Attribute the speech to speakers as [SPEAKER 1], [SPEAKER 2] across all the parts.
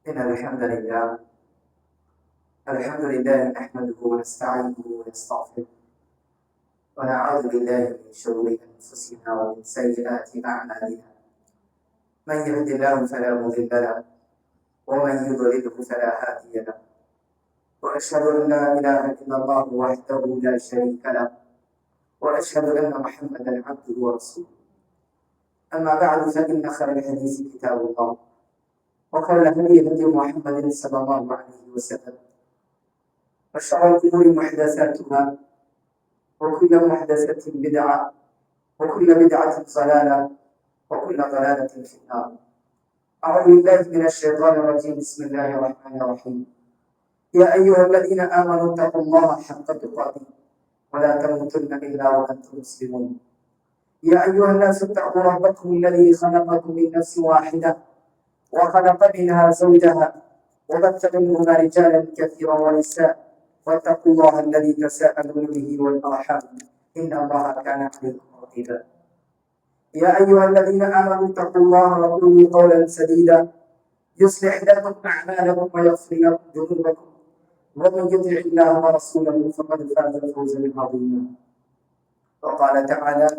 [SPEAKER 1] إن الحمد لله نحمده ونستعينه ونستغفره ونعوذ بالله من شرور أنفسنا ومن سيئات أعمالنا. من يهد الله فلا مضل له ومن يضلله فلا هادي له. وأشهد أن لا إله إلا الله وحده لا شريك له وأشهد أن محمدا عبده ورسوله. أما بعد فإن خير الحديث كتاب الله وخير الهدي هدي محمد صلى الله عليه وسلم وشر الأمور محدثاتها وكل محدثة بدعة وكل بدعة ضلالة وكل ضلالة في النار. أعوذ بالله من الشيطان الرجيم. بسم الله الرحمن الرحيم. يا أيها الذين آمنوا اتقوا الله حق تقاته ولا تموتن إلا وأنتم مسلمون. يا أيها الناس اتقوا ربكم الذي خلقكم من نفس واحدة وخلق منها زوجها وبث منهما رجالا كثيرا ونساء واتقوا الله الذي تساءلون به والأرحام إن الله كان عليكم رقيبا. يا أيها الذين آمنوا اتقوا الله وقولوا قولا سديدا يصلح لكم أعمالكم ويغفر لكم ذنوبكم ومن يطع الله ورسوله فقد فاز فوزا عظيما. وقال تعالى: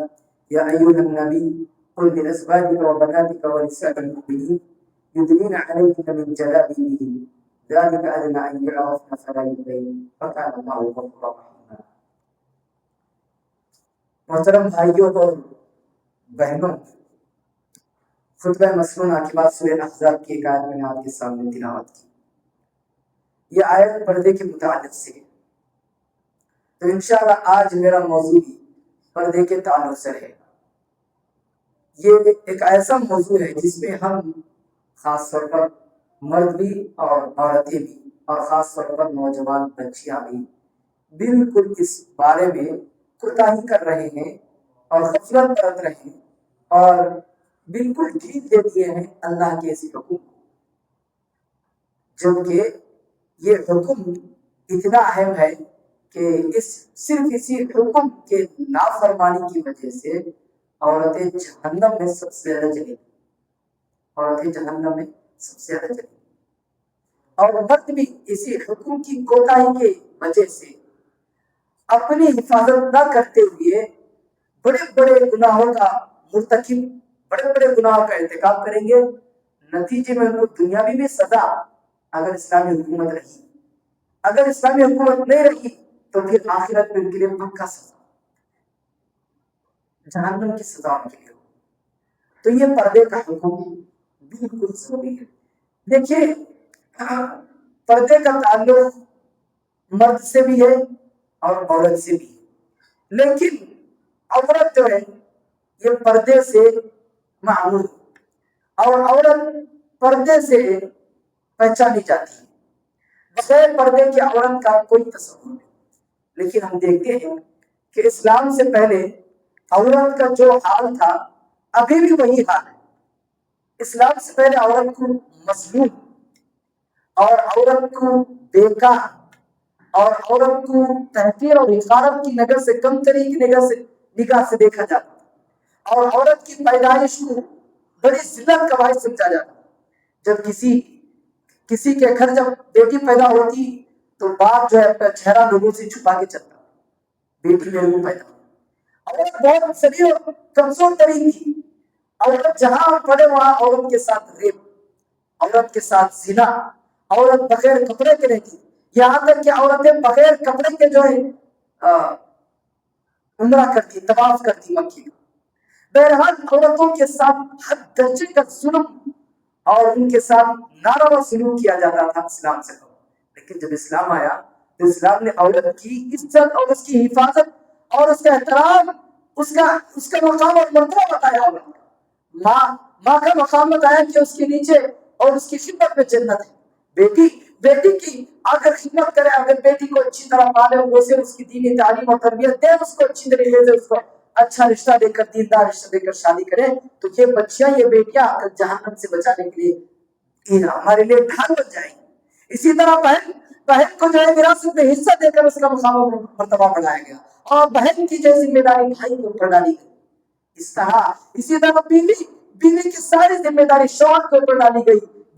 [SPEAKER 1] يا أيها النبي قل لأزواجك وبناتك ونساء المؤمنين يدنين عليهن من جلابيبهن ذلك أدنى أن يعرفن فلا يؤذين وكان الله غفورا رحيما. محترم بھائیوں اور بہنوں، خطبہ مسنونہ کے بعد سورہ احزاب کی ایک آیت میں نے آپ کے سامنے تلاوت کی. یہ آیت پردے کے متعلق سے ہے، تو انشاءاللہ آج میرا موضوع بھی پردے کے تعلق سے رہے گا. یہ ایک ایسا موضوع ہے جس میں ہم خاص طور پر مرد بھی اور عورتیں بھی اور خاص طور پر نوجوان بچیاں بھی بالکل اس بارے میں کوتاہی کر رہے ہیں اور غفلت برت رہے ہیں اور بالکل ڈھیل دے دیے ہیں اللہ کے اسی حکم، جبکہ یہ حکم اتنا اہم ہے کہ صرف اسی حکم کے نافرمانی کی وجہ سے عورتیں جہنم میں سب سے زیادہ جلیں، عورتیں جہنم میں سب سے زیادہ جلیں، اور مرد بھی اسی حکم کی کوتاہی کی وجہ سے اپنی حفاظت نہ کرتے ہوئے بڑے بڑے گناہوں کا مرتکب، بڑے بڑے گناہوں کا ارتکاب کریں گے. نتیجے میں ان کو دنیاوی میں سزا اگر اسلامی حکومت رہی، اگر اسلامی حکومت نہیں رہی تو پھر آخرت میں ان کے لیے پکا سزا، جہنم کی سزا ان کے لیے. تو یہ پردے کا حکم بالکل ضروری ہے. دیکھیے، پردے کا تعلق مرد سے بھی ہے اور عورت سے بھی ہے، لیکن عورت جو ہے یہ پردے سے معمول اور عورت پردے سے پہچانی جاتی ہے. بغیر پردے کی عورت کا کوئی تصور نہیں. لیکن ہم دیکھتے ہیں کہ اسلام سے پہلے عورت کا جو حال تھا ابھی بھی وہی حال ہے. اسلام سے پہلے عورت کو مظلوم اور عورت کو بیکار اور عورت کو تحقیر اور حقارت کی نظر سے، کمتری کی نگاہ سے دیکھا جاتا تھا، اور عورت کی پیدائش کو بڑی ذلت کا باعث سمجھا جاتا. جب کسی کے گھر جب بیٹی پیدا ہوتی تو باپ جو ہے اپنا چہرہ لوگوں سے چھپا کے چلتا، بیٹی لوگوں پیدا ہوئی. عورت بہت صغیر اور کمزور ترین تھی. عورت جہاں پڑے وہاں عورت کے ساتھ ریپ، عورت کے ساتھ زنا، عورت بغیر کپڑے کے رہتی. یہاں تک کہ عورتیں بغیر کپڑے کے جو ہے عمرہ کرتی، طواف کرتی مکے کا. بہرحال عورتوں کے ساتھ حد درجے کا ظلم اور ان کے ساتھ ناروا سلوک کیا جاتا تھا اسلام سے قبل. لیکن جب اسلام آیا تو اسلام نے عورت کی عزت اور اس کی حفاظت اور اس کا احترام، اس کا مقام اور مرتبہ بتایا. عورت ماں کا مقام بتایا کہ اس کے نیچے اور اس کی خدمت میں جنت ہے. بیٹی کی اگر خدمت کرے، اگر بیٹی کو اچھی طرح پالے، اسے اس کی دینی تعلیم اور تربیت دے، اس کو اچھی طریقے سے اس کو اچھا رشتہ دے کر، دیندار رشتہ دے کر شادی کرے، تو یہ بچیاں، یہ بیٹیاں جہنم سے بچانے کے لیے ہمارے لیے ڈھال بن جائیں گی. اسی طرح بہن کو جو ہے وراثت میں حصہ دے کر اس کا مقام اور مرتبہ بڑھایا گیا، اور بہن کی جو ذمہ داری بھائی کے اوپر ڈالی گئی. اسی طرح بیوی کی ساری ذمہ داری شوہر کے اوپر ڈالی گئی.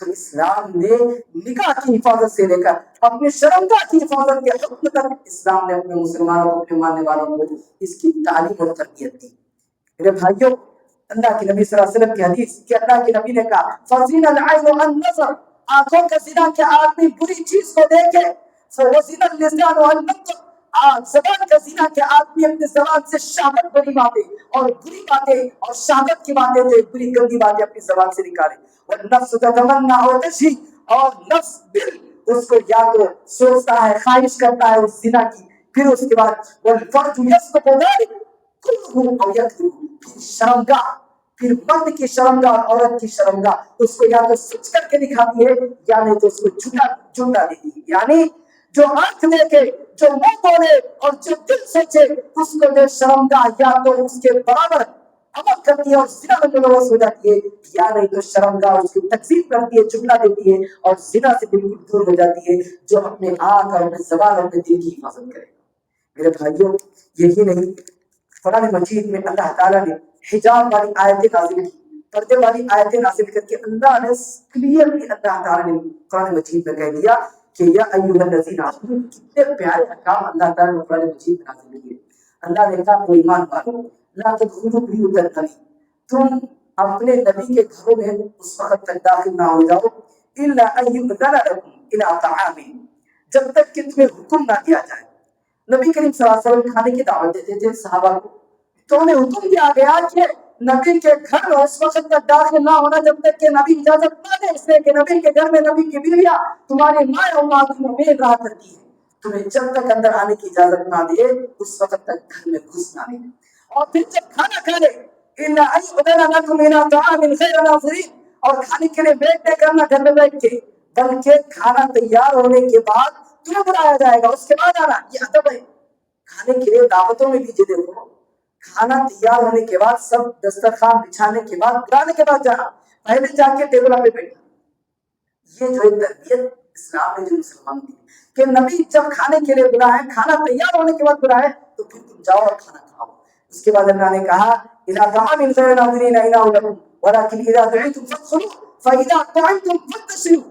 [SPEAKER 1] تو اسلام نے نکاح کی حفاظت سے لے کر اپنے شرمگاہ کی حفاظت کے حکم تک اسلام نے اپنے مسلمانوں کو، اپنے ماننے والوں کو اس کی تعلیم اور تربیت دی۔ میرے بھائیوں، اللہ کے نبی صلی اللہ علیہ وسلم کی حدیث کہ اللہ کے نبی نے کہا فَزِنَ الْعَيْنُ النَّظَرُ، آنکھوں کا زنا کہ آدمی بری چیز کو دیکھے، فَوَزِنَ اللِّسَانُ النُّطْقُ، زبان کا زنا کہ آدمی اپنے زبان سے شہوت بری باتیں اور بری باتیں اور شہوت کی باتیں جو بری گندی باتیں اپنی زبان سے نکالے، والنفس تتمنى وتشهي، اور نفس دل اس کو یا تو سوچتا ہے، خواہش کرتا ہے اس زنا کی، پھر اس کے بعد والفرج يسقط ذلك كله او يكذب، پھر شرمگاہ، پھر مرد کی شرمگاہ اور عورت کی شرمگاہ اس کو یا تو سچ کر کے دکھاتی ہے یا نہیں تو اس کو جھوٹا دیتی ہے۔ یعنی جو آنکھ دیکھے، جو منہ بولے اور جو دل سوچے، اس کو جو شرمگاہ یا تو اس کے برابر عمل کرتی ہے اور زنا میں ملوث ہو جاتی ہے، یا نہیں تو شرمگاہ اس کی تکذیب کرتی ہے، جھٹلا دیتی ہے اور زنا سے بالکل دور ہو جاتی ہے۔ جو اپنے آنکھ اور اپنے زبان اور اپنے دل کی حفاظت کرے۔ میرے بھائیوں، یہی نہیں، قرآن مجید میں اللہ تعالیٰ نے حجاب والی آیتیں نازل کی، پردے والی آیتیں نازل کر کے اللہ نے کلیئرلی اللہ تعالیٰ نے قرآن مجید میں کہہ دیا کہ یا ایھا الذین آمنوا، کتنے پیارے احکام اللہ تعالیٰ نے قرآن مجید میں نازل کیے۔ اللہ نے کہا کوئی ایمان والو لا تدخلوا بیوت النبی، تم اپنے نبی کے گھروں میں اس وقت تک داخل نہ ہو جاؤ الا ان یؤذن لکم الی طعام، جب تک کہ تمہیں حکم نہ دیا جائے۔ نبی کریم صلی اللہ علیہ وسلم کھانے کی دعوت دیتے تھے صحابہ کو، تو انہیں حکم دیا گیا کہ نبی کے گھر میں اس وقت تک داخل نہ ہونا جب تک کہ نبی اجازت نہ دے، اس لیے کہ نبی کے گھر میں نبی کی بیویاں تمہاری ماں اور ماں میں رہا کرتی ہے، تمہیں جب تک اندر آنے کی اجازت نہ دے اس وقت تک گھر میں گھس نہ دے۔ اور پھر جب کھانا کھا لے الا ان یؤذن لکم الی طعام غیر ناظرین، اور کھانے کے لیے ویٹ نہیں کرنا گھر میں بیٹھ کے، بلکہ کھانا تیار ہونے کے بعد تمہیں بلایا جائے گا، اس کے بعد آنا۔ یہ ادب ہے کھانے کے لیے۔ دعوتوں میں بھی دیکھو، کھانا تیار ہونے کے بعد، سب دسترخوان بچھانے کے بعد، بلانے کے بعد جانا، پہلے جا کے ٹیبل پہ بیٹھنا۔ یہ جو ایک تربیت اسلام نے جو مسلمان دی کہ نبی جب کھانے کے لیے بلائے، کھانا تیار ہونے کے بعد بلائے تو پھر تم جاؤ اور کھانا کھاؤ۔ اس کے بعد اللہ نے کہا اذا طعام غیر ناظرین اناه لكم ولكن اذا دعيتم فادخلوا فاذا طعمتم فانتشروا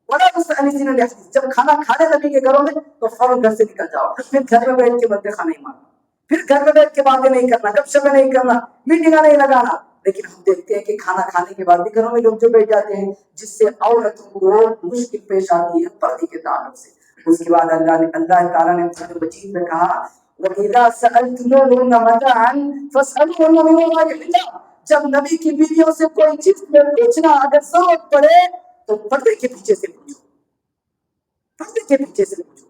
[SPEAKER 1] ولا تستأنسوا للحديث، جب کھانا کھانے نبی کے گھروں میں تو فوراً گھر سے نکل جاؤ، پھر گھر میں بیٹھ کے بندے کھانا نہیں مارنا، پھر گھر میں بیٹھ کے باتیں نہیں کرنا، گپ شپیں نہیں کرنا، میٹنگاں نہیں لگانا۔ لیکن ہم دیکھتے ہیں کہ کھانا کھانے کے بعد بھی گھروں میں لوگ جو بیٹھ جاتے ہیں، جس سے عورتوں کو مشکل پیش آتی ہے پردے کے تعلق سے۔ اس کے بعد اللہ تعالیٰ نے قرآن مجید میں کہا وَإِذَا سَأَلْتُمُوهُنَّ مَتَاعًا فَاسْأَلُوهُنَّ مِنْ وَرَاءِ حِجَابٍ، جب نبی کی بیویوں سے کوئی چیز میں پوچھنا اگر ضرورت پڑے تو پردے کے پیچھے سے پوچھو، پردے کے پیچھے سے پوچھو۔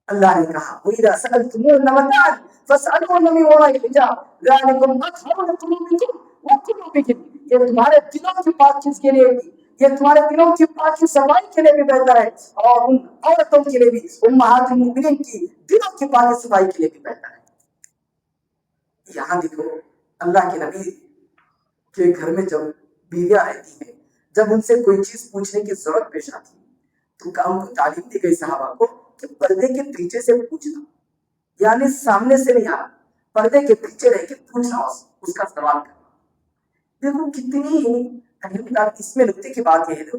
[SPEAKER 1] اللہ نے کہا وَإِذَا سَأَلْتُمُوهُنَّ مَتَاعًا فَاسْأَلُوهُنَّ مِنْ وَرَاءِ حِجَابٍ ذَلِكُمْ أَطْهَرُ لِقُلُوبِكُمْ وَقُلُوبِهِمْ، یہ تمہارے دلوں کی پاک چیز کے لیے بھی، یہ تمہارے دلوں کی پاکی صفائی کے لیے بھی بہتر ہے، اور ان عورتوں کے لیے بھی، امہات المؤمنین کی دلوں کی پاکی صفائی کے لیے بھی بہتر ہے۔ یہاں دیکھو اللہ کے نبی کے گھر میں جب بیویاں رہتی ہیں، جب ان سے کوئی چیز پوچھنے کی ضرورت پیش آتی ہے تو کام کو تعلیم دی گئی صحابہ کو کہ پردے کے پیچھے سے پوچھنا، یعنی سامنے سے نہیں آنا، پردے کے پیچھے رہ کے پوچھنا، اس کا سوال کرنا۔ دیکھو کتنی اہم اس میں نکتے کی بات یہ ہے، دیکھو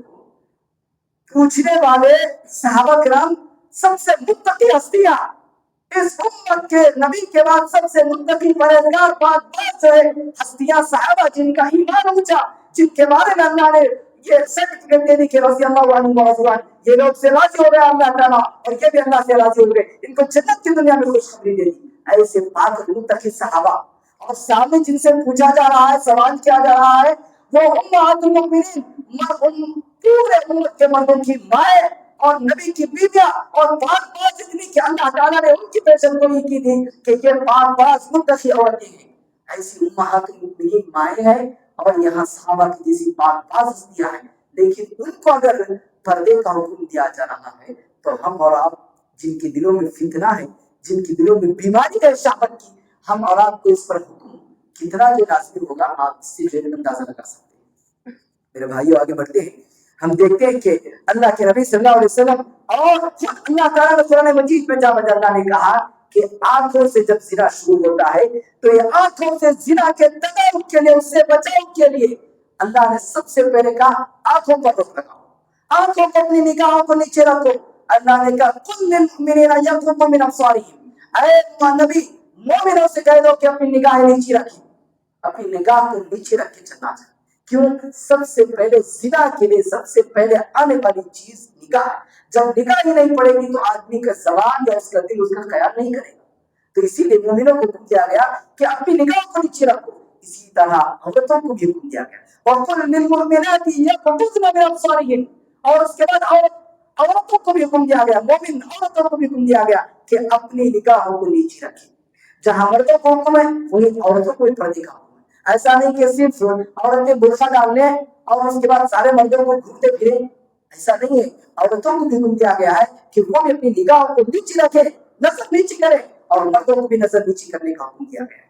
[SPEAKER 1] پوچھنے والے صحابہ کرام سب سے متقی ہستیاں، اس امت کے نبی کے بعد سب سے متقی پرہیزگار پاک جو ہے ہستیاں صحابہ، جن کا ایمان اونچا، جن کے بارے میں اللہ نے یہ سرٹیفکیٹ دے دی کہ رضی اللہ عنہ ورضوان، یہ لوگ سے راضی ہو گئے اللہ تعالیٰ اور یہ بھی اللہ سے راضی ہو گئے، ان کو جنت کی دنیا میں خوشخبری دے دی۔ ایسے پاک اور متقی صحابہ، اور سامنے جن سے پوچھا جا رہا ہے، سوال کیا جا رہا ہے، وہ امہات المؤمنین، پورے امت کے مردوں کی مائیں اور نبی کی بیویاں، اور پاک باز اتنی کہ اللہ تعالیٰ نے ان کی پیشن گوئی کی تھی کہ یہ پاک باز متقی عورتیں ہیں۔ ایسی امہات المؤمنین مائیں ہیں، اور یہاں صحابہ کی جیسی پاک باز ہستیاں ہیں، لیکن ان کو اگر پردے کا حکم دیا جا رہا ہے تو ہم اور آپ جن کے دلوں میں فتنہ ہے، جن کے دلوں میں بیماری ہے شہوت کی، ہم اور آپ کو اس پر حکم کتنا جو نازل ہوگا آپ اس سے جو اندازہ لگا سکتے ہیں۔ میرے بھائیو آگے بڑھتے ہیں، ہم دیکھتے ہیں کہ اللہ کے نبی صلی اللہ علیہ وسلم اور اللہ تعالیٰ نے قرآن مجید میں جا بجا اللہ نے کہا کہ آنکھوں سے جب زنا شروع ہوتا ہے تو یہ آنکھوں سے زنا کے تدارک کے لیے، اس سے بچاؤ کے لیے اللہ نے سب سے پہلے کہا آنکھوں پر روک لگاؤ, آنکھوں کو اپنی نگاہوں کو نیچے رکھو. اللہ نے کہا قل للمؤمنین یغضوا من ابصارہم, اے نبی مومنوں سے کہہ دو کہ اپنی نگاہیں نیچے رکھیں, اپنی نگاہ کو نیچے رکھ کے چلنا چاہیے. کیوں؟ سب سے پہلے زنا کے لیے سب سے پہلے آنے والی چیز نگاہ. جب نگاہ ہی نہیں پڑے گی تو آدمی کا زبان یا اس کا دل اس کا خیال نہیں کرے گا. تو اسی لیے مومنوں کو حکم دیا گیا کہ اپنی نگاہ کو نیچے رکھو. اسی طرح عورتوں کو بھی حکم دیا گیا وَقُلْ لِلْمُؤْمِنَاتِ يَغْضُضْنَ مِنْ أَبْصَارِهِنَّ, اور اس کے بعد عورتوں کو بھی حکم دیا گیا, مومن عورتوں کو بھی حکم دیا گیا کہ اپنی نگاہوں کو نیچے رکھیں. جہاں مردوں کو حکم ہے وہی عورتوں کو بھی پردے کا حکم ہے. ایسا نہیں کہ صرف عورتیں برقع ڈال لیں اور اس کے بعد سارے مردوں کو گھومتے پھریں, ایسا نہیں ہے. عورتوں کو بھی حکم دیا گیا ہے کہ وہ بھی اپنی نگاہوں کو نیچے رکھے, نظر نیچے کرے, اور مردوں کو بھی نظر نیچے کرنے کا حکم دیا گیا ہے.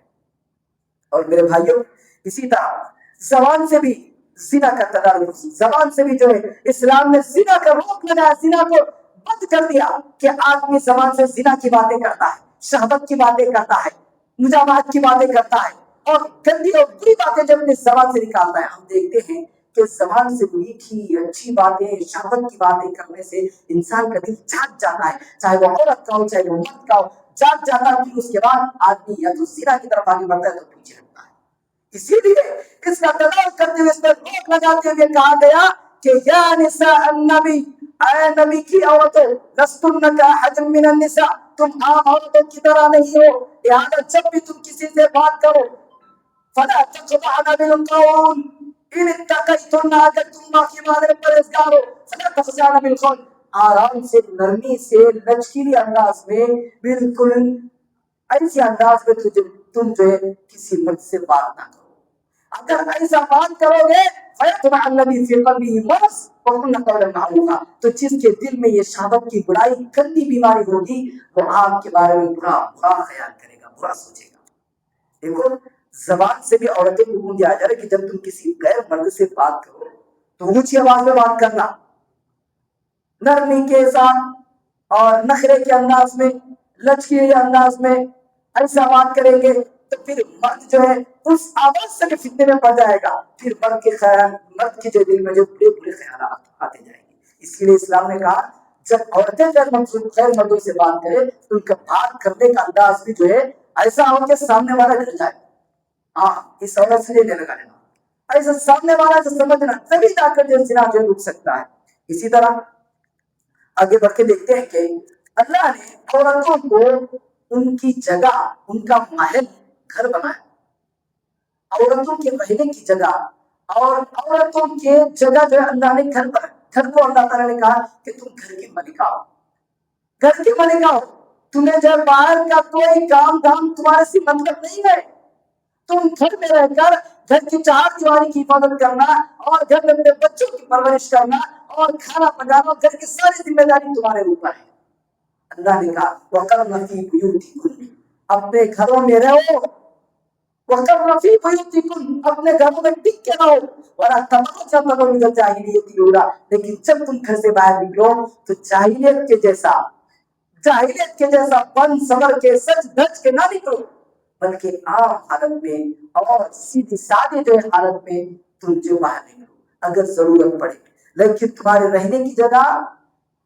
[SPEAKER 1] اور میرے بھائیوں اسی طرح زبان سے بھی زنا کا تدارک, زبان سے بھی جو ہے اسلام نے زنا کا روک لگایا, زنا کو بند کر دیا کہ آدمی زبان سے زنا کی باتیں کرتا ہے, شہوت کی باتیں کرتا ہے, مجامات کی باتیں کرتا ہے, اور گندی اور بری باتیں جب اپنی زبان سے نکالتا ہے. ہم دیکھتے ہیں کہ زبان سے میٹھی اچھی باتیں, شہوت کی باتیں کرنے سے انسان کا دل جاگ جاتا ہے, چاہے وہ عورت کا ہو چاہے وہ مرد کا ہو, جاگ جاتا ہے. پھر اس کے بعد آدمی یا تو زنا کی طرف آگے بڑھتا ہے تو پیچھے ہٹتا ہے. اسی لیے اس کا تدارک کرتے ہوئے اس پر روک لگاتے ہوئے کہا گیا کہ یا نساء النبی, اے نبی کی عورتوں, لستن کاحد من النساء, تم عام عورتوں کی طرح نہیں ہو, لہذا جب بھی تم کسی سے بات کرو فلا تخضعن بالقول ان اتقیتن, اگر تم ماں کی مادر پرہیزگار ہو, فلا تخضعن بالقول, آرام سے نرمی سے لچکیلی انداز میں, بالکل ایسے انداز میں تم جو ہے کسی مرد سے بات نہ کرو. اگر ایسا بات کرو گے فیطمع الذی فی قلبہ مرض وقلن قولا معروفا, تو جس کے دل میں یہ شہوت کی برائی گندی بیماری ہوگی وہ آپ کے بارے میں برا خیال کرے گا, برا سوچے گا. دیکھو زبان سے بھی عورتیں کو حکم دیا جا رہا ہے کہ جب تم کسی غیر مرد سے بات کرو تو اونچی آواز میں بات کرنا, نرمی کے ساتھ اور نخرے کے انداز میں, لچکیلے انداز میں. ایسا بات کریں گے تو پھر مرد جو ہے اس آواز سے فتنے میں پڑ جائے گا, پھر مرد کے جو دل میں جو برے خیالات آتے جائیں گے. اس لیے اسلام نے کہا جب عورتیں غیر مردوں سے بات کریں تو ان کا بات کرنے کا انداز بھی جو ہے ایسا ہو کہ سامنے والا ڈر جائے, ہاں اس عورت سے لینے لگا لینا, ایسا سامنے والا جو سمجھنا, تبھی جا کر جو زنا جو رک سکتا ہے. اسی طرح آگے بڑھ کے دیکھتے ہیں کہ اللہ نے عورتوں کو ان کی جگہ, ان کا محل گھر بنایا, عورتوں کے رہنے کی جگہ اور عورتوں کے جگہ جو ہے اللہ نے گھر بنایا. گھر کو اللہ تعالیٰ نے کہا کہ تم گھر کی ملکہ ہو, گھر کی ملکہ ہو, تمہیں جب باہر کا کوئی کام دھام تمہارے سے مطلب نہیں ہے. تم گھر میں رہ کر گھر کی چار دیواری کی حفاظت کرنا اور گھر میں اپنے بچوں کی پرورش کرنا اور کھانا پکانا, گھر کی ساری ذمہ داری تمہارے اوپر ہے. اللہ نے کہا وَقَرْنَ فِي بُيُوتِكُنَّ, اپنے گھروں میں رہو, وَقَرْنَ فِي بُيُوتِكُنَّ, اپنے گھروں میں ٹک کے رہو, وَلَا تَبَرَّجْنَ تَبَرُّجَ الْجَاهِلِيَّةِ الْأُولَىٰ, لیکن جب تم گھر سے باہر نکلو تو جاہلیت کے جیسا فن سمر کے سچ دھج کے نہ نکلو, بلکہ عام حالت میں اور سیدھی سادی جو حالت میں تم جو باہر نکلو اگر ضرورت پڑے. لیکن تمہارے رہنے کی جگہ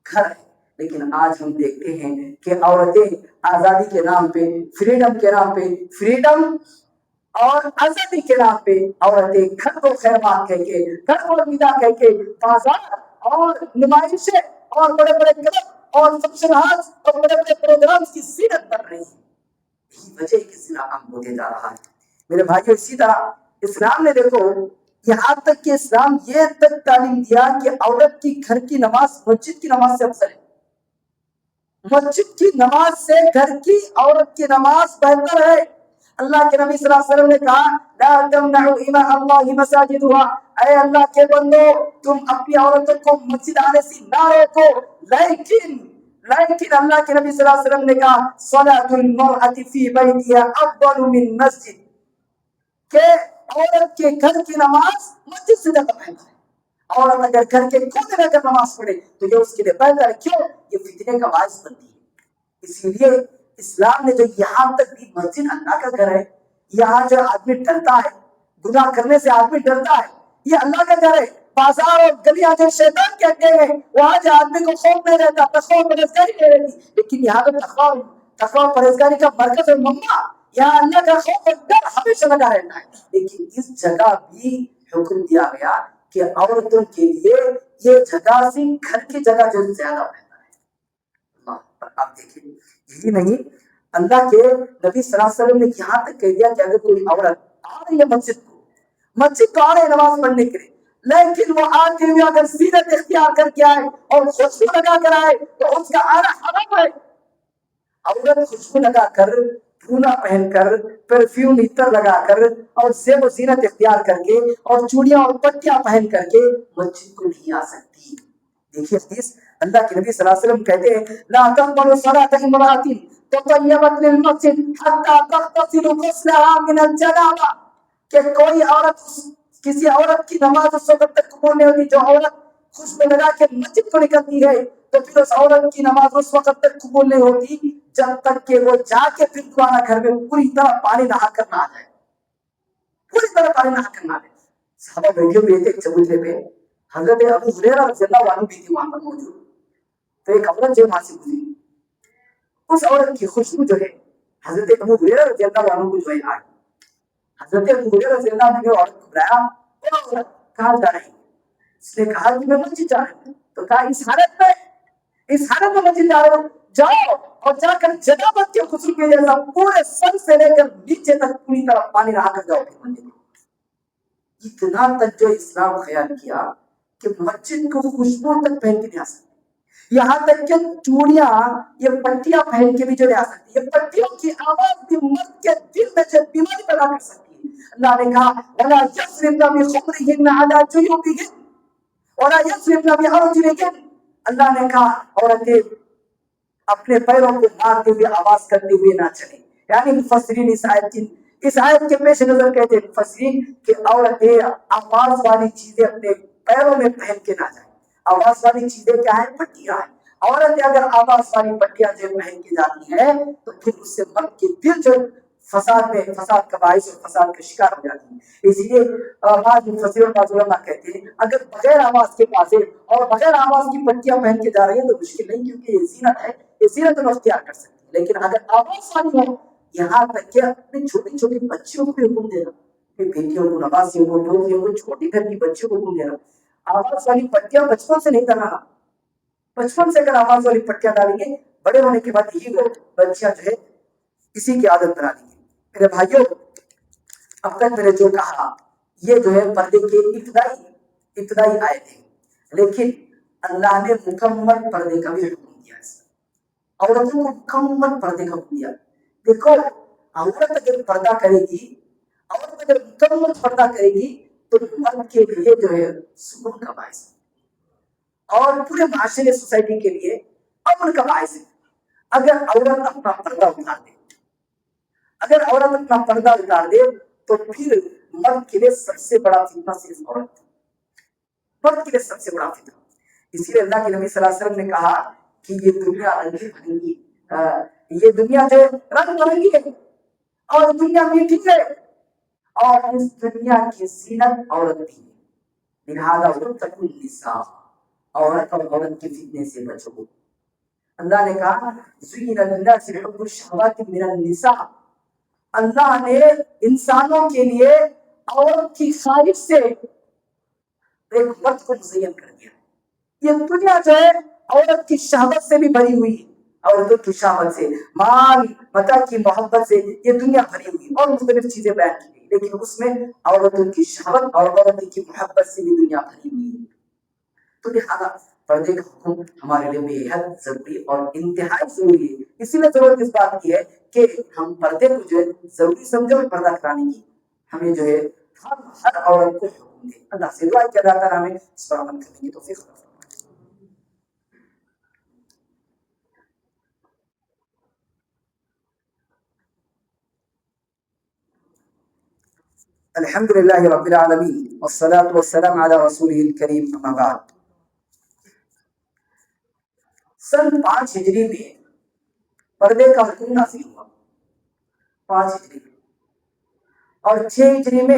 [SPEAKER 1] گھر ہے. لیکن آج ہم دیکھتے ہیں کہ عورتیں آزادی کے نام پہ, فریڈم کے نام پہ, فریڈم اور آزادی کے نام پہ عورتیں گھر کو خیرات کہہ کے, گھر کو الوداع کہہ کے بازار اور نمائشیں اور بڑے بڑے کلب اور فنکشن ہالز اور بڑے بڑے پروگرامز کی زینت بن رہی ہیں. یہی وجہ کہ زنا عام ہوتے جا رہا ہے. میرے بھائیو اسی طرح اسلام نے دیکھو یہاں تک کہ اسلام یہ تک تعلیم دیا کہ عورت کی گھر کی نماز مسجد کی نماز سے افضل ہے. مسجد کی نماز سے گھر کی عورت کی نماز بہتر ہے. اللہ کے نبی صلی اللہ علیہ وسلم نے کہا لا تمنعوا اماء اللہ مساجدها, اے اللہ کے بندو تم اپنی عورتوں کو مسجد آنے سے نہ روکو, لیکن اللہ کے نبی صلی اللہ علیہ وسلم نے کہا صلاۃ المرأة فی بیتها افضل من مسجد, کہ عورت کے گھر کی نماز مسجد سے زیادہ بہتر ہے. عورت اگر گھر کے کونے میں اگر نماز پڑھے تو یہ اس کے لیے بہتر ہے. کیوں؟ یہ فتنے کا باعث بنتی ہے. اسی لیے اسلام نے جو یہاں تک بھی مسجد اللہ کا گھر ہے, یہاں جو آدمی ڈرتا ہے, گناہ کرنے سے آدمی ڈرتا ہے, یہ اللہ کا گھر ہے. بازار اور گلیاں جو شیطان کے اڈے ہیں وہاں جو آدمی کو خوف نہیں رہتا, تقویٰ اور پرہیزگاری نہیں رہتی. لیکن یہاں پہ تقویٰ اور پرہیزگاری کا مرکز ہے مما. یہاں اللہ کا خوف اور ڈر ہمیشہ لگا رہتا ہے. لیکن اس جگہ بھی حکم دیا گیا کہ عورتوں کے لیے یہ جگہ سے گھر کی جگہ جو زیادہ بہتر ہے. آپ دیکھیں یہی نہیں, اللہ کے نبی صلی اللہ علیہ وسلم نے یہاں تک کہہ دیا کہ اگر کوئی عورت آ رہی ہے مسجد کو آ رہے نماز پڑھنے کے لیے, لیکن وہ آتے ہوئے اگر زینت اختیار کر کے آئے اور خوشبو لگا کر آئے تو اس کا آنا حرام ہے. عورت خوشبو لگا کر, پھولا پہن کر, پرفیوم عطر لگا کر اور زیب و زینت اختیار کر کے اور چوڑیاں اور پٹیاں پہن کر کے مسجد کو نہیں آ سکتی. دیکھیے حدیث, اللہ کے نبی صلی اللہ علیہ وسلم کہتے ہیں لا تقبل صلاة امرأة تطیبت للمسجد حتى تغتسل غسلها من الجنابہ, کہ کوئی عورت کسی عورت کی نماز اس وقت تک قبول نہیں ہوتی جو عورت خوشبو لگا کے مسجد کو نکلتی ہے, تو پھر اس عورت کی نماز اس وقت تک قبول نہیں ہوتی جب تک کہ وہ جا کے پھر دوبارہ گھر میں پوری طرح پانی نہا کر نہ آ جائے, پوری طرح پانی نہا کر نہ آ جائے. صحابہ بیٹھے ہوئے تھے ایک چبوترے پہ, حضرت ابو ہریرہ رضی اللہ عنہ بھی تھی وہاں پر موجود. تو ایک عورت جو وہاں سے گزری, اس عورت کی خوشبو جو ہے حضرت ابو ہریرہ رضی اللہ عنہ کو جو ہے آئی. حضرت ابو ہریرہ رضی اللہ عنہ نے عورت کو بلایا, عورت کہاں جا رہی ہے؟ اس نے کہا کہ میں مسجد جا رہی ہوں. تو کہا اس حالت میں مسجد جا رہا ہوں, جاؤ اور جا کر جنابت کے غسل کے جیسا پورے سر سے لے کر نیچے تک پوری طرح پانی نہا کر جاؤ مسجد. اتنا تک جو اسلام خیال کیا کہ مسجد کو خوشبو تک پہن کے نہیں آ سکتی, یہاں تک کہ چوڑیاں یہ پٹیاں پہن کے بھی جو نہیں آ سکتی. یہ پٹیوں کی آواز بھی مرد کے دل میں جو بیماری پیدا کر سکتی ہے. اللہ نے کہا وَلَا يَصْرِفْنَ بِخُمُرِهِنَّ عَلَىٰ جُيُوبِهِنَّ وَلَا يَصْرِفْنَ بِأَرْجُلِهِنَّ, اللہ نے کہا عورتیں اپنے پیروں کو مارتے ہوئے آواز کرتے ہوئے نہ چلیں. یعنی مفسرین اس آیت کے پیش نظر کہتے ہیں مفسرین کہ عورتیں آواز والی چیزیں اپنے پیروں میں پہن کے نہ جائیں. آواز والی چیزیں کیا ہے؟ پٹیاں ہیں. عورتیں اگر آواز والی پٹیاں جو پہن کے جاتی ہیں تو پھر اس سے مرد کے دل جو فساد کا باعث اور فساد کا شکار ہو جاتی ہے. اسی لیے بعض مفسرین بعض علماء کہتے ہیں اگر بغیر آواز کے پاسے اور بغیر آواز کی پٹیاں پہن کے جا رہی ہیں تو مشکل نہیں, کیونکہ یہ زینت ہے, یہ زینت تو اختیار کر سکتی ہے. لیکن اگر آواز والی ہو, یہاں تک کہ اپنی چھوٹی چھوٹی بچیوں کو بھی حکم دینا, اپنی بیٹیوں کو, نوازیوں کو, ڈوزیوں کو, چھوٹی گھر کی بچیوں کو حکم دینا آواز والی پٹیاں بچپن سے نہیں ڈالنا. بچپن سے اگر آواز والی پٹیاں ڈالیں گے بڑے ہونے کے بعد یہی وہ بچیاں جو ہے اسی کی عادت بنا دیں گے. میرے بھائیوں, اب تک میں نے جو کہا یہ جو ہے پردے کے ابتدائی آئے تھے, لیکن اللہ نے مکمل پردے کا بھی حکم دیا. عورتوں کو مکمل پردے کا حکم دیا. دیکھو عورت اگر پردہ کرے گی, عورت اگر مکمل پردہ کرے گی تو مرد کے لیے جو ہے سکون کا باعث ہے اور پورے معاشرے سوسائٹی کے لیے امن کا باعث ہے. اگر عورت اپنا پردہ اتار دے, اگر عورت اپنا پردہ اتار دے تو پھر مرد کے لیے سب سے بڑا فتنہ صرف عورت, مرد کے لیے سب سے بڑا فتنہ. اسی لیے اللہ کے نبی صلی اللہ علیہ وسلم نے کہا کہ یہ دنیا رنگی بھرنگی, یہ دنیا جو رنگ برنگی ہے اور دنیا میٹھی ہے اور اس دنیا کی زینت عورت بھی ہے. لہذا واتقوا النساء, عورت اور عورت کے فتنے سے بچو. اللہ نے کہا زین للناس حب الشہوات من النساء, اللہ نے انسانوں کے لیے عورت کی خواہش سے ایک مرد کو مزین کر دیا. یہ دنیا جو ہے عورت کی شہوت سے بھی بھری ہوئی ہے, عورتوں کی شہوت سے, مال متاع کی محبت سے یہ دنیا بھری ہوئی اور مختلف چیزیں بیان کی گئی, لیکن اس میں عورتوں کی شہوت اور عورتوں کی محبت سے بھی دنیا بھری ہوئی ہے. تو لہٰذا پردے کا حکم ہمارے لیے بے حد ضروری اور انتہائی ضروری ہے. اسی لیے ضرورت اس بات کی ہے کہ ہم پردے کو جو ہے ضروری سمجھے اور پردہ کرانے کی ہمیں جو ہے ہر عورت کو حکم دے. اللہ سے دعا کہ اللہ تعالیٰ ہمیں اس پر عمل کرنے کی توفیق عطا فرمائے. الحمد للہ رب العالمین والصلاة والسلام علی رسولہ الکریم, اما بعد. سن 5 ہجری میں پردے کا حکم نازل ہوا, 5 ہجری میں, اور 6 ہجری میں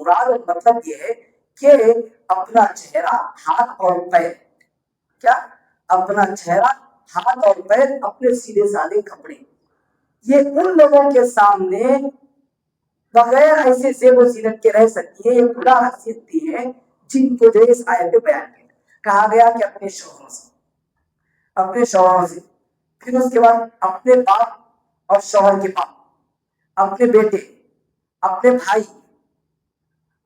[SPEAKER 1] مراد اور مطلب یہ ہے کہ اپنا چہرہ ہاتھ اور پیر، کیا اپنا چہرہ ہاتھ اور پیر اپنے سیدھے سادے کپڑے، یہ ان لوگوں کے سامنے بغیر ایسے زیب و زینت کے رہ سکتی ہے، یہ خدا حیثیت ہے جن کو جو اس آیت میں بیان کیا کہا گیا کہ اپنے شوہروں سے، اپنے شوہروں سے، پھر اس کے بعد اپنے باپ اور شوہر کے باپ، اپنے بیٹے، اپنے بھائی،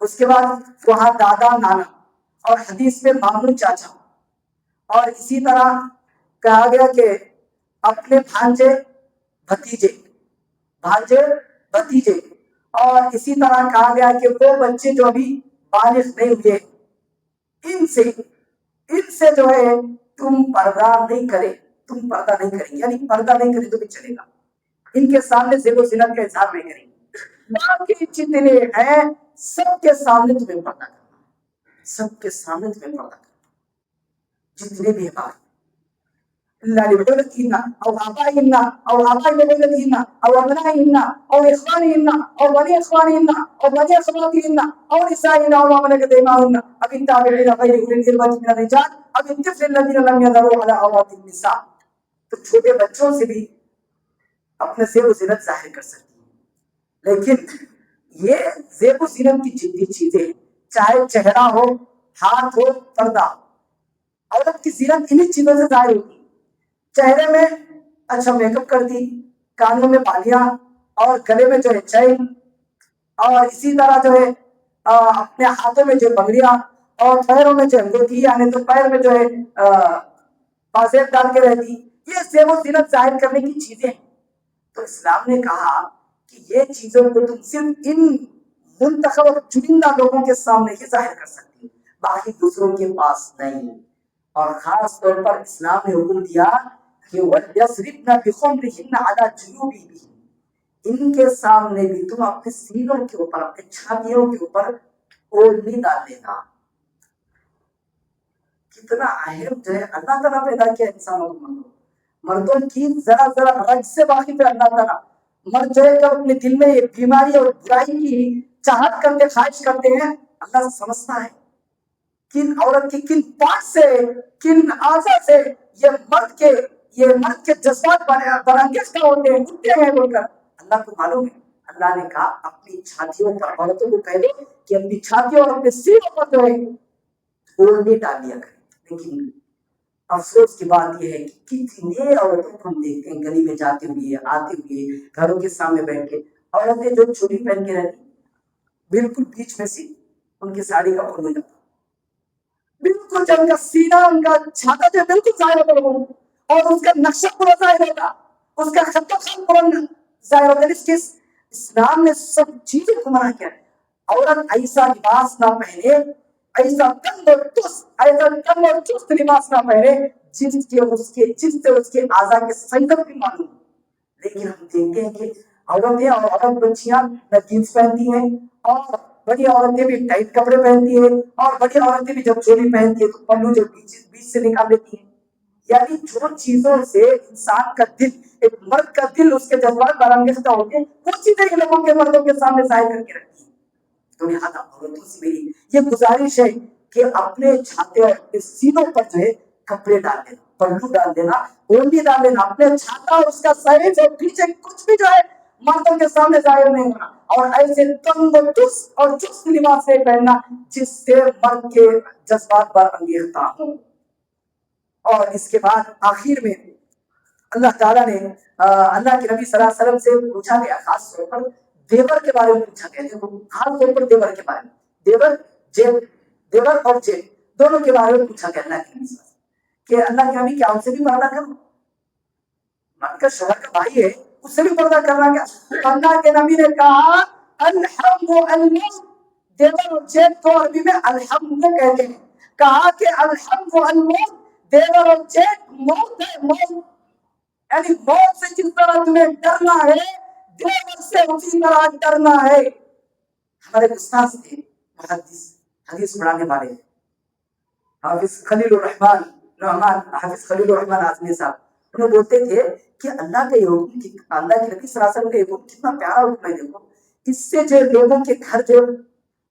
[SPEAKER 1] اس کے بعد وہاں دادا نانا، اور حدیث میں ماموں چاچا، اور اسی طرح کہا گیا کہ اپنے بھانجے بھتیجے، بھانجے بھتیجے، اور اسی طرح کہا گیا کہ وہ بچے جو ابھی بالغ نہیں ہوئے ان سے جو ہے تم پردہ نہیں کرے، تم پردہ نہیں کریں، یعنی پردہ نہیں کرے تو بھی چلے گا، ان کے سامنے زیب و زینت کا اظہار نہیں کریں گے، باقی جتنے ہیں سب کے سامنے تمہیں پردہ کرنا، سب کے سامنے تمہیں پردہ کرنا، جتنے بھی ہیں لبعولتهن او ابائهن او اباء بعولتهن او ابنائهن او اخوانهن او بني اخوانهن او بني اخواتهن او نسائهن او ما ملكت ايمانهن او التابعين غير اولي الاربه من الرجال او الطفل الذين لم يظهروا على عورات النساء. تو چھوٹے بچوں سے بھی اپنے زیب و زینت ظاہر کر سکتی ہیں، لیکن یہ زیب و زینت کی جدی چیزیں چاہے چہرہ ہو، ہاتھ ہو، پردہ، عورت کی زینت انہی چیزوں سے ظاہر ہوتی ہے، چہرے میں اچھا میک اپ کر دی، کانوں میں بالیاں، اور گلے میں جو ہے چین، اور اسی طرح جو ہے اپنے ہاتھوں میں جو بنگڑیاں، اور پیروں میں جو انگوٹھی، یعنی تو پیر میں جو ہے پازیب ڈال کے رہتی، یہ زیب و زینت ظاہر کرنے کی چیزیں ہیں. تو اسلام نے کہا کہ یہ چیزوں کو تم صرف ان منتخب اور چنندہ لوگوں کے سامنے ہی ظاہر کر سکتی، باقی دوسروں کے پاس نہیں. اور خاص طور پر اسلام نے حکم دیا کہ وَلْيَضْرِبْنَ بِخُمُرِهِنَّ عَلَى جُيُوبِهِنَّ، ان کے سامنے بھی تم اپنے سینوں کے اوپر، اپنے چھاتیوں کے اوپر اوڑھنی ڈال دینا. کتنا اہم جو ہے اللہ تعالیٰ پیدا کیا انسانوں کو، مردوں کی ذرا ذرا رج سے واقف ہے اللہ تعالیٰ. مرد جو ہے کہ اپنے دل میں یہ بیماری اور برائی کی چاہت کرتے، خواہش کرتے ہیں، اللہ سمجھتا ہے کن عورت کی کن پارٹ سے، کن اعضاء سے یہ مرد کے جذبات برانگیختہ ہوتے ہیں، اٹھتے ہیں بول کر اللہ کو معلوم ہے. اللہ نے کہا اپنی چھاتیوں پر، عورتوں کو کہہ دو کہ اپنی چھاتیوں اور اپنے سینوں پر جو ہے اوڑھنی ڈال دیا کریں. لیکن افسوس کی بات یہ ہے کہ کتنے عورتوں کو ہم دیکھتے ہیں گلی میں جاتے ہوئے، آتے ہوئے، گھروں کے سامنے بیٹھ کے، عورتیں جو چوڑی پہن کے رہتی بالکل بیچ میں سے ان کی ساڑی کا کھل جاتا، بالکل جب ان کا سینہ، ان کا چھاتا جو بالکل ظاہر ہوتا ہے، اور اس کا نقشہ پورا ظاہر ہوتا، اس کا خط و خط پورا ظاہر ہوتا. اس کے اسلام نے سب چیزیں کو منع کیا ہے. عورت ایسا لباس نہ پہنے، ایسا تنگ اور چست لباس نہ پہنے جس سے اس کے اعضاء کے سنگت بھی معلوم. لیکن ہم دیکھتے ہیں کہ عورتیں اور عورت بچیاں نہ جینس پہنتی ہیں، اور بڑی عورتیں بھی ٹائٹ کپڑے پہنتی ہیں، اور بڑی عورتیں بھی جب چولی پہنتی ہیں تو پلو جو بیچ سے نکال لیتی ہیں. یعنی جو چیزوں سے انسان کا دل، ایک مرد کا دل، اس کے جذبات برانگیختہ ہوتے ہیں، وہ چیزیں لوگوں کے مردوں کے سامنے ظاہر کر کے رکھتی ہیں. تو لہٰذا عورتوں سے میری یہ گزارش ہے کہ اپنے چھاتے اور اپنے سینوں پر جو ہے کپڑے ڈال دینا، پلو ڈال دینا، اوڑھنی ڈال دینا، اپنے چھاتا اور اس کا سائز اور پیچھے کچھ بھی جو ہے مردوں کے سامنے ظاہر نہیں ہونا، اور ایسے تنگ اور چست لباس سے پہننا جس سے مرد کے جذبات پر انگیختہ ہوں. اور اس کے بعد آخر میں اللہ تعالیٰ نے اللہ کے نبی صلی اللہ علیہ وسلم سے پوچھا گیا، خاص طور پر دیور کے بارے میں پوچھا گیا. دیکھو خاص طور پر دیور کے بارے میں، دیور اور جیب دونوں کے بارے میں پوچھا گیا اللہ کے نبی صلی اللہ علیہ وسلم کہ اللہ کے نبی کیا ان سے بھی پردہ کرنا؟ مرد کا شوہر کا بھائی ہے، اس سے بھی پردہ کرنا کیا؟ اللہ کے نبی نے کہا الحم الموت، دیور اور جیب کو عربی میں الحم کو کہتے ہیں. کہا کہ الحم الموت، دیور اور جیب موت ہے، موت. یعنی موت سے جس طرح تمہیں ڈرنا ہے، دیور سے اسی طرح ڈرنا ہے. ہمارے استاد تھے حدیث پڑھانے والے حافظ خلیل الرحمان آزمی صاحب، انہوں بولتے تھے کہ اللہ کے حکم، اللہ کے نبی صلی اللہ علیہ وسلم کا حکم کتنا پیارا حکم ہے. دیکھو اس سے جو لوگوں کے گھر جو